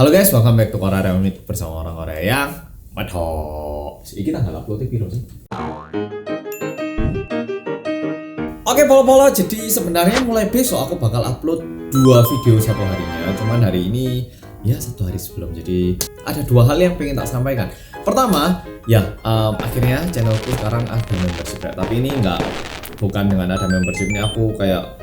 Halo guys, welcome back to Korea Remit bersama orang Korea yang madhok. Iki tanggal upload piro sih? Oke polo-polo, jadi sebenarnya mulai besok aku bakal upload 2 video satu harinya. Cuman hari ini ya 1 hari sebelum. Jadi ada 2 hal yang pengen tak sampaikan. Pertama, akhirnya channelku sekarang ada membership. Tapi ini bukan dengan ada membership ini aku kayak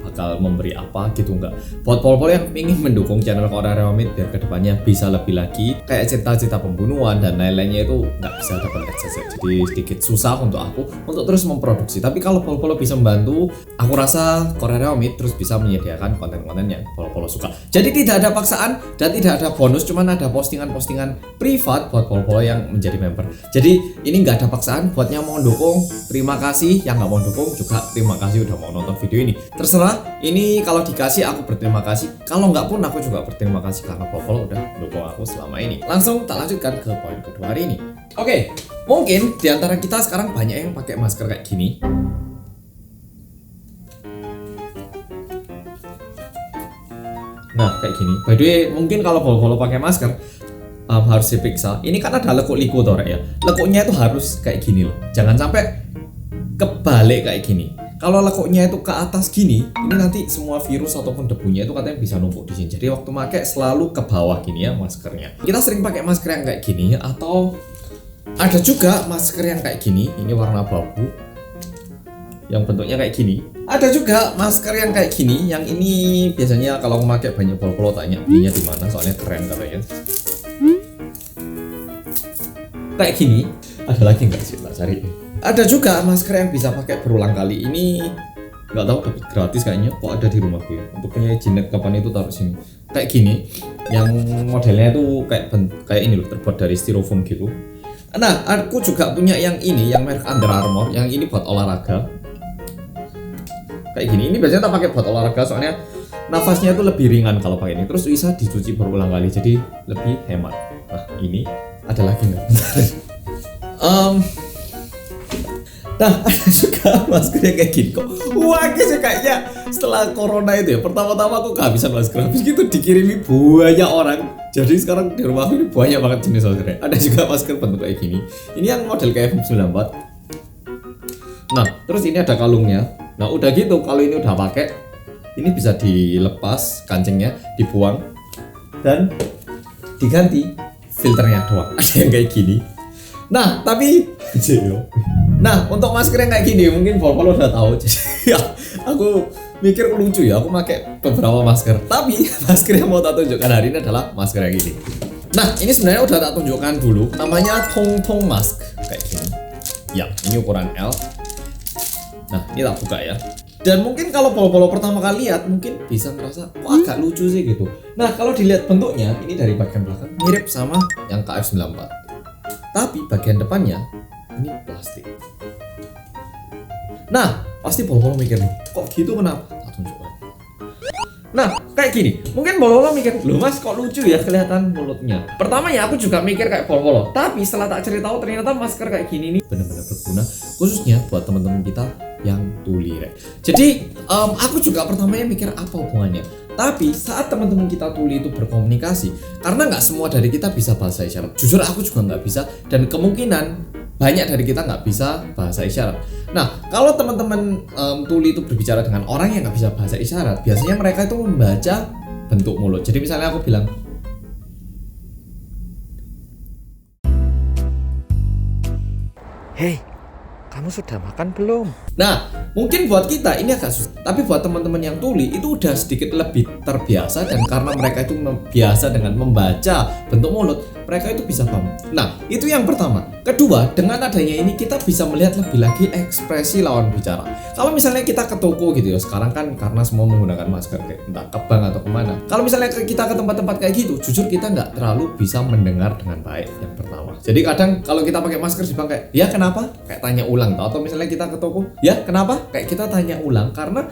bakal memberi apa gitu, enggak. Buat pol-pol yang ingin mendukung channel Korea Remit biar kedepannya bisa lebih lagi kayak cerita-cerita pembunuhan dan lain-lainnya itu nggak bisa dapat akses, jadi sedikit susah untuk aku untuk terus memproduksi. Tapi kalau pol-pol bisa membantu, aku rasa Korea Remit terus bisa menyediakan konten-konten yang pol-pol suka. Jadi tidak ada paksaan dan tidak ada bonus, cuman ada postingan-postingan privat buat pol-pol yang menjadi member. Jadi ini nggak ada paksaan. Buat yang mau dukung terima kasih, yang nggak mau dukung juga terima kasih udah mau nonton video ini. Terserah, ini kalau dikasih aku berterima kasih, kalau nggak pun aku juga berterima kasih karena pol-pol udah dukung aku selama ini. Langsung tak lanjutkan ke poin kedua hari ini. Oke, mungkin diantara kita sekarang banyak yang pakai masker kayak gini. Nah kayak gini. By the way, mungkin kalau pol-pol pakai masker harus diperiksa. Ini kan ada lekuk-liku tuh ya. Lekuknya itu harus kayak gini loh. Jangan sampai kebalik kayak gini. Kalau lekuknya itu ke atas gini, ini nanti semua virus ataupun debunya itu katanya bisa numpuk di sini. Jadi waktu pakai selalu ke bawah gini ya maskernya. Kita sering pakai masker yang kayak gini, atau ada juga masker yang kayak gini. Ini warna babu, yang bentuknya kayak gini. Ada juga masker yang kayak gini. Yang ini biasanya kalau pakai banyak pol-pol tanya belinya di mana, soalnya keren katanya. Kayak gini. Ada lagi nggak sih? Tak cari. Ada juga masker yang bisa pakai berulang kali. Ini nggak tahu dapat gratis kayaknya. Kok ada di rumahku ya. Untuk punya jinak kapan itu taruh sini. Kayak gini. Yang modelnya itu kayak ini loh, terbuat dari styrofoam gitu. Nah, aku juga punya yang ini, yang merek Under Armour. Yang ini buat olahraga. Kayak gini. Ini biasanya tak pakai buat olahraga soalnya nafasnya itu lebih ringan kalau pakai ini. Terus bisa dicuci berulang kali, jadi lebih hemat. Nah, ini ada lagi nggak? Nah, ada juga masker yang kayak gini kok. Wah, kayaknya setelah corona itu ya, pertama-tama aku kehabisan masker. Habis gitu dikirimi banyak orang. Jadi sekarang di rumahku ini banyak banget jenis maskernya. Ada juga masker bentuk kayak gini. Ini yang model KF94. Nah, terus ini ada kalungnya. Nah, udah gitu kalau ini udah pakai, ini bisa dilepas kancingnya, dibuang dan diganti filternya doang. Ada yang kayak gini. Nah, tapi untuk masker yang kayak gini mungkin pol-pol udah tahu. Jadi ya, aku mikir lucu ya, aku pakai beberapa masker. Tapi masker yang mau tak tunjukkan hari ini adalah masker yang gini. Nah, ini sebenarnya udah tak tunjukkan dulu. Namanya Tong Mask kayak gini. Ya, ini ukuran L. Nah, ini tak buka ya. Dan mungkin kalau pol-pol pertama kali lihat mungkin bisa ngerasa kok agak lucu sih gitu. Nah, kalau dilihat bentuknya ini dari bagian belakang mirip sama yang KF94. Tapi bagian depannya ini plastik. Nah, pasti pol-pol mikir nih, kok gitu kenapa? Tak tunjukkan. Nah, kayak gini. Mungkin pol-pol mikir, loh mas kok lucu ya kelihatan mulutnya. Pertama ya aku juga mikir kayak pol-pol. Tapi setelah tak cari tahu ternyata masker kayak gini nih benar-benar berguna, khususnya buat teman-teman kita yang tuli. Jadi aku juga pertamanya mikir apa hubungannya. Tapi saat teman-teman kita tuli itu berkomunikasi, karena nggak semua dari kita bisa bahasa isyarat. Jujur aku juga nggak bisa, dan kemungkinan banyak dari kita nggak bisa bahasa isyarat. Nah, kalau teman-teman tuli itu berbicara dengan orang yang nggak bisa bahasa isyarat, biasanya mereka itu membaca bentuk mulut. Jadi misalnya aku bilang, "Hey, kamu sudah makan belum?" Nah, mungkin buat kita ini agak susah. Tapi buat teman-teman yang tuli itu udah sedikit lebih terbiasa, dan karena mereka itu biasa dengan membaca bentuk mulut, mereka itu bisa paham. Nah, itu yang pertama. Kedua, dengan adanya ini kita bisa melihat lebih lagi ekspresi lawan bicara. Kalau misalnya kita ke toko gitu ya, sekarang kan karena semua menggunakan masker kayak entah ke bank atau kemana. Kalau misalnya kita ke tempat-tempat kayak gitu, jujur kita nggak terlalu bisa mendengar dengan baik yang pertama. Jadi kadang kalau kita pakai masker di bank kayak, ya kenapa? Kayak tanya ulang. Atau misalnya kita ke toko, ya kenapa? Kayak kita tanya ulang karena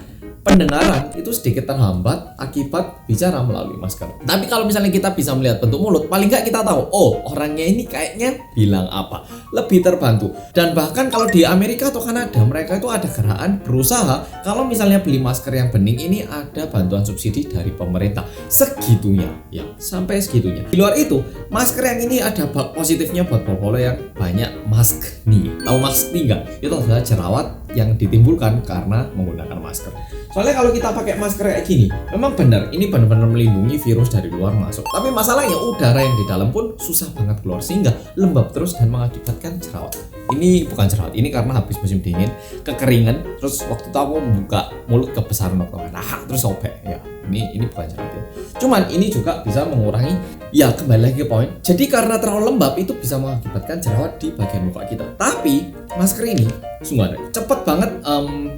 pendengaran itu sedikit terhambat akibat bicara melalui masker. Tapi kalau misalnya kita bisa melihat bentuk mulut, paling nggak kita tahu, oh orangnya ini kayaknya bilang apa, lebih terbantu. Dan bahkan kalau di Amerika atau Kanada, mereka itu ada gerakan berusaha kalau misalnya beli masker yang bening ini ada bantuan subsidi dari pemerintah. Segitunya ya, sampai segitunya. Di luar itu, masker yang ini ada positifnya buat polo yang banyak mask nih. Tahu mask nih nggak? Itu adalah jerawat yang ditimbulkan karena menggunakan masker. Soalnya kalau kita pakai masker kayak gini, memang benar ini benar-benar melindungi virus dari luar masuk. Tapi masalahnya udara yang di dalam pun susah banget keluar sehingga lembab terus dan mengakibatkan jerawat. Ini bukan jerawat, ini karena habis musim dingin, kekeringan, terus waktu itu aku membuka mulut kebesaran waktu terus sobek ya. Ini bukan jerawat ya. Cuman ini juga bisa mengurangi, ya kembali lagi ke poin. Jadi karena terlalu lembab itu bisa mengakibatkan jerawat di bagian muka kita. Tapi masker ini sungguh ada cepet banget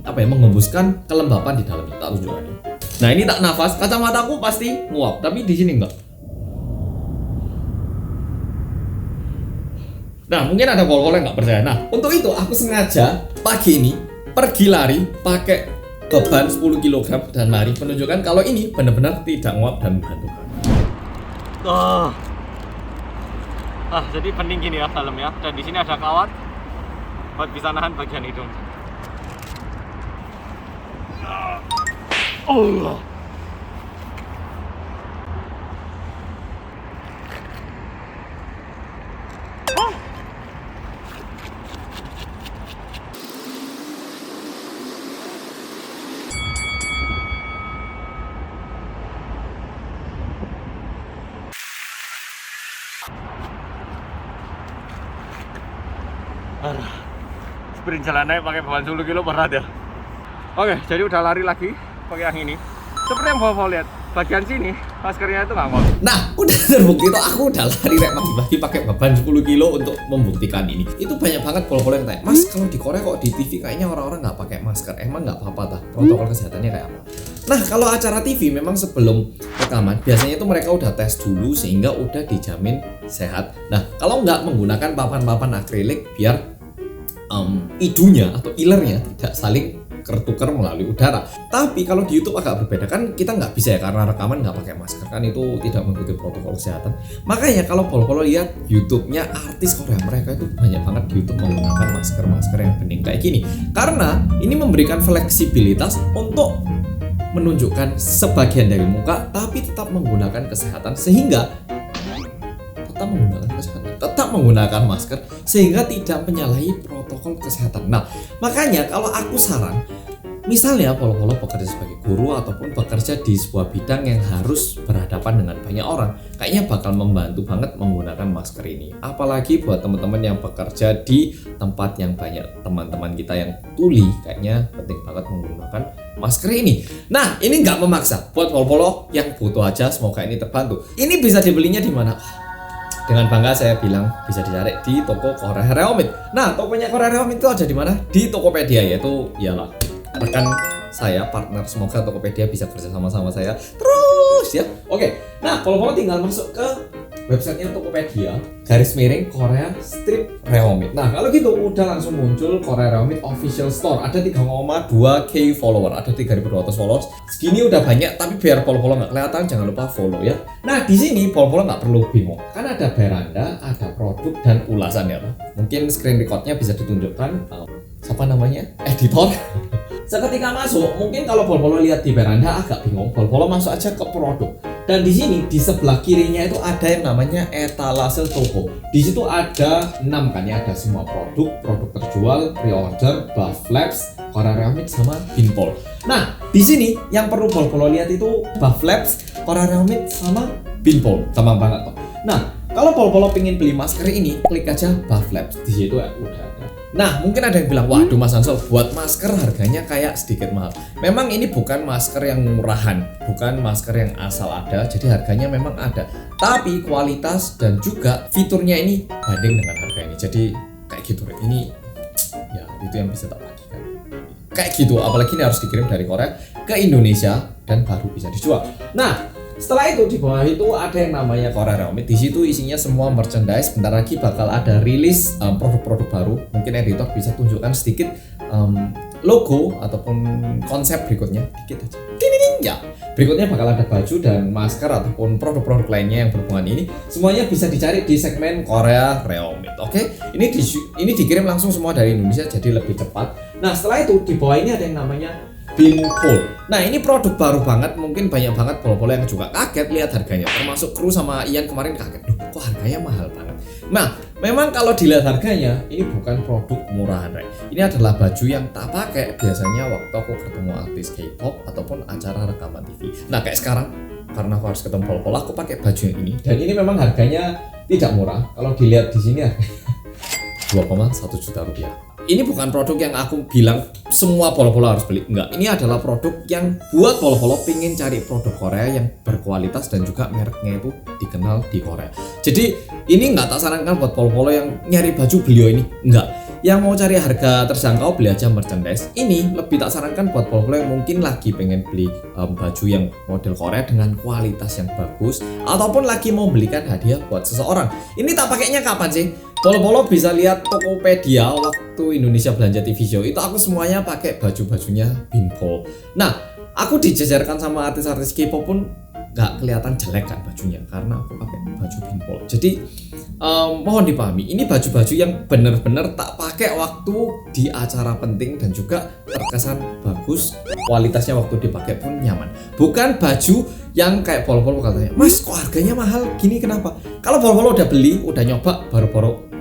mengembuskan kelembapan di dalamnya. Tak tunjukkan. Nah ini tak nafas, kacamataku pasti nguap, tapi di sini enggak. Nah mungkin ada kol-kol yang nggak percaya. Nah untuk itu aku sengaja pagi ini pergi lari pakai beban 10 kg dan lari menunjukkan kalau ini benar-benar tidak nguap dan membantu. Jadi penting gini ya dalamnya, dan di sini ada kawat buat bisa nahan bagian hidung. Allah. Sprint jalan naik pakai beban 10 kilo berat ya. Oke, jadi udah lari lagi pakai yang ini. Seperti yang bawa lihat, bagian sini maskernya itu nggak ngol. Nah, udah terbukti tuh aku udah lari pagi-pagi pakai beban 10 kilo untuk membuktikan ini. Itu banyak banget pol-pol yang tanya, Mas kalau di Korea kok di TV kayaknya orang-orang nggak pakai masker, emang nggak apa-apa tah? Protokol kesehatannya kayak apa? Nah, kalau acara TV memang sebelum rekaman biasanya itu mereka udah tes dulu sehingga udah dijamin sehat. Nah, kalau nggak menggunakan papan-papan akrilik biar idunya atau ilernya tidak saling kertukar melalui udara. Tapi kalau di YouTube agak berbeda, kan kita nggak bisa ya karena rekaman nggak pakai masker, kan itu tidak mengikuti protokol kesehatan. Makanya kalau polo-polo lihat YouTube-nya artis Korea, mereka itu banyak banget di YouTube menggunakan masker yang bening kayak gini karena ini memberikan fleksibilitas untuk menunjukkan sebagian dari muka tapi tetap menggunakan kesehatan, sehingga tetap menggunakan masker sehingga tidak menyalahi protokol kesehatan. Nah, makanya kalau aku saran, misalnya polo-polo bekerja sebagai guru ataupun bekerja di sebuah bidang yang harus berhadapan dengan banyak orang, kayaknya bakal membantu banget menggunakan masker ini. Apalagi buat teman-teman yang bekerja di tempat yang banyak teman-teman kita yang tuli, kayaknya penting banget menggunakan masker ini. Nah, ini nggak memaksa. Buat polo-polo yang butuh aja, semoga ini terbantu. Ini bisa dibelinya di mana? Dengan bangga saya bilang bisa dicari di toko Korea Reomit. Nah, tokonya Korea Reomit itu ada di mana? Di Tokopedia, yaitu ialah rekan saya, partner. Semoga Tokopedia bisa kerja sama saya terus ya. Oke, nah kalau tinggal masuk ke websitenya Tokopedia /Korea Strip Reomit. Nah kalau gitu udah langsung muncul Korea Reomit Official Store. Ada 3,2K follower, ada 3.200 followers. Segini udah banyak, tapi biar polo-polo nggak kelihatan jangan lupa follow ya. Nah di sini polo-polo nggak perlu bingung, kan ada beranda, ada produk dan ulasan ya. Mungkin screen recordnya bisa ditunjukkan. Siapa namanya? Editor. Seketika masuk, mungkin kalau polo-polo lihat di beranda agak bingung, polo-polo masuk aja ke produk. Dan di sini di sebelah kirinya itu ada yang namanya etalase toko. Di situ ada 6 kan ya, ada semua produk terjual, pre-order, buff labs, Korea Reomit sama Binpol. Nah, di sini yang perlu polo-polo lihat itu buff labs, Korea Reomit sama Binpol. Gampang banget toh. Nah, kalau polo-polo pengen beli masker ini, klik aja buff labs. Di situ ya udah ada. Nah, mungkin ada yang bilang, waduh Mas Ansol, buat masker harganya kayak sedikit mahal. Memang ini bukan masker yang murahan, bukan masker yang asal ada, jadi harganya memang ada. Tapi kualitas dan juga fiturnya ini banding dengan harga ini. Jadi kayak gitu, ini ya itu yang bisa tak bagikan. Kayak gitu, apalagi ini harus dikirim dari Korea ke Indonesia dan baru bisa dijual. Nah, setelah itu di bawah itu ada yang namanya Korea Reomit. Di situ isinya semua merchandise. Bentar lagi bakal ada rilis produk-produk baru. Mungkin editor bisa tunjukkan sedikit logo ataupun konsep berikutnya dikit aja. Ya, berikutnya bakal ada baju dan masker ataupun produk-produk lainnya yang berhubungan ini. Semuanya bisa dicari di segmen Korea Reomit. Oke, ini dikirim langsung semua dari Indonesia jadi lebih cepat. Nah, setelah itu di bawah ini ada yang namanya Binpol. Nah, ini produk baru banget, mungkin banyak banget polo-polo yang juga kaget lihat harganya. Termasuk kru sama Ian kemarin kaget. Duh, kok harganya mahal banget. Nah, memang kalau dilihat harganya, ini bukan produk murahan, Rek. Ini adalah baju yang tak pakai biasanya waktu aku ketemu artis K-pop ataupun acara rekaman TV. Nah, kayak sekarang, karena aku harus ketemu polo-polo, aku pakai baju yang ini. Dan ini memang harganya tidak murah. Kalau dilihat di sini harganya 2,1 juta rupiah. Ini bukan produk yang aku bilang semua polo-polo harus beli, enggak. Ini adalah produk yang buat polo-polo pingin cari produk Korea yang berkualitas dan juga mereknya itu dikenal di Korea. Jadi ini enggak tak sarankan buat polo-polo yang nyari baju beliau ini, enggak. Yang mau cari harga terjangkau beli aja merchandise. Ini lebih tak sarankan buat polo-polo yang mungkin lagi pengen beli baju yang model Korea dengan kualitas yang bagus ataupun lagi mau belikan hadiah buat seseorang. Ini tak pakainya kapan sih? Polo-polo bisa lihat Tokopedia waktu Indonesia Belanja TV Show itu aku semuanya pakai baju-bajunya Binpol. Nah, aku dijajarkan sama artis-artis K-pop pun nggak kelihatan jelek kan bajunya karena aku pakai baju Binpol. Jadi mohon dipahami, ini baju-baju yang benar-benar tak pakai waktu di acara penting dan juga terkesan bagus, kualitasnya waktu dipakai pun nyaman. Bukan baju yang kayak polo-polo katanya, Mas kok harganya mahal gini kenapa? Kalau polo-polo udah beli, udah nyoba,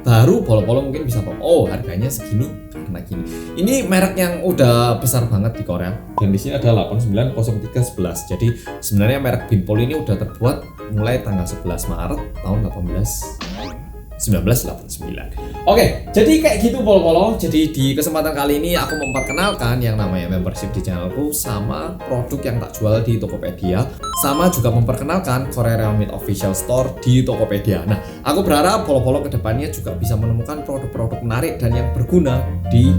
baru polo-polo mungkin bisa oh harganya segini karena gini. Ini merek yang udah besar banget di Korea dan di sini ada 890311. Jadi sebenarnya merek Binpol ini udah terbuat mulai tanggal 11 Maret tahun 1989. Oke, jadi kayak gitu polo-polo. Jadi di kesempatan kali ini aku memperkenalkan yang namanya membership di channelku sama produk yang tak jual di Tokopedia, sama juga memperkenalkan Korea Reomit Official Store di Tokopedia. Nah, aku berharap polo-polo kedepannya juga bisa menemukan produk-produk menarik dan yang berguna di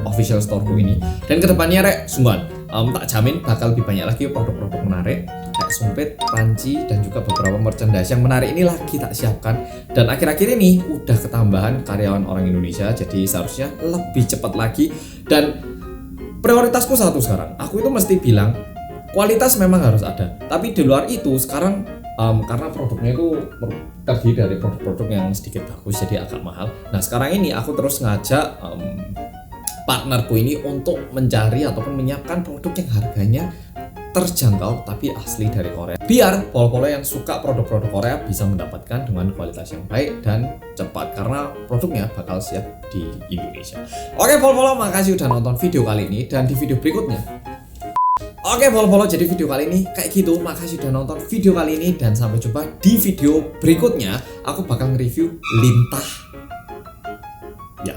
official storeku ini. Dan kedepannya Rek, sungguhan tak jamin bakal lebih banyak lagi produk-produk menarik kayak sumpit, panci, dan juga beberapa merchandise yang menarik ini lagi tak siapkan. Dan akhir-akhir ini udah ketambahan karyawan orang Indonesia, jadi seharusnya lebih cepat lagi. Dan prioritasku satu sekarang, aku itu mesti bilang kualitas memang harus ada, tapi di luar itu sekarang karena produknya itu terdiri dari produk-produk yang sedikit bagus jadi agak mahal. Nah sekarang ini aku terus ngajak partnerku ini untuk mencari ataupun menyiapkan produk yang harganya terjangkau tapi asli dari Korea, biar polo-polo yang suka produk-produk Korea bisa mendapatkan dengan kualitas yang baik dan cepat karena produknya bakal siap di Indonesia. Oke polo-polo, makasih udah nonton video kali ini, dan di video berikutnya Oke polo-polo, jadi video kali ini kayak gitu. Makasih udah nonton video kali ini dan sampai jumpa di video berikutnya. Aku bakal nge-review lintah. Ya,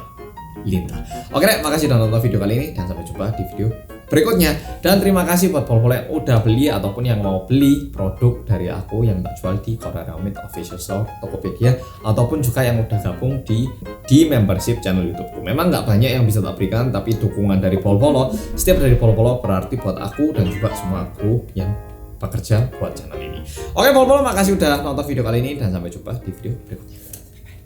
lintah. Oke deh, makasih udah nonton video kali ini dan sampai jumpa di video berikutnya. Dan terima kasih buat polo-polo yang udah beli ataupun yang mau beli produk dari aku yang tak jual di Korea Reomit Official Store Tokopedia, ataupun juga yang udah gabung di membership channel YouTubeku. Memang nggak banyak yang bisa tak berikan, tapi dukungan dari polo-polo, setiap dari polo-polo berarti buat aku dan juga semua kru yang bekerja buat channel ini. Oke polo-polo, makasih udah nonton video kali ini dan sampai jumpa di video berikutnya.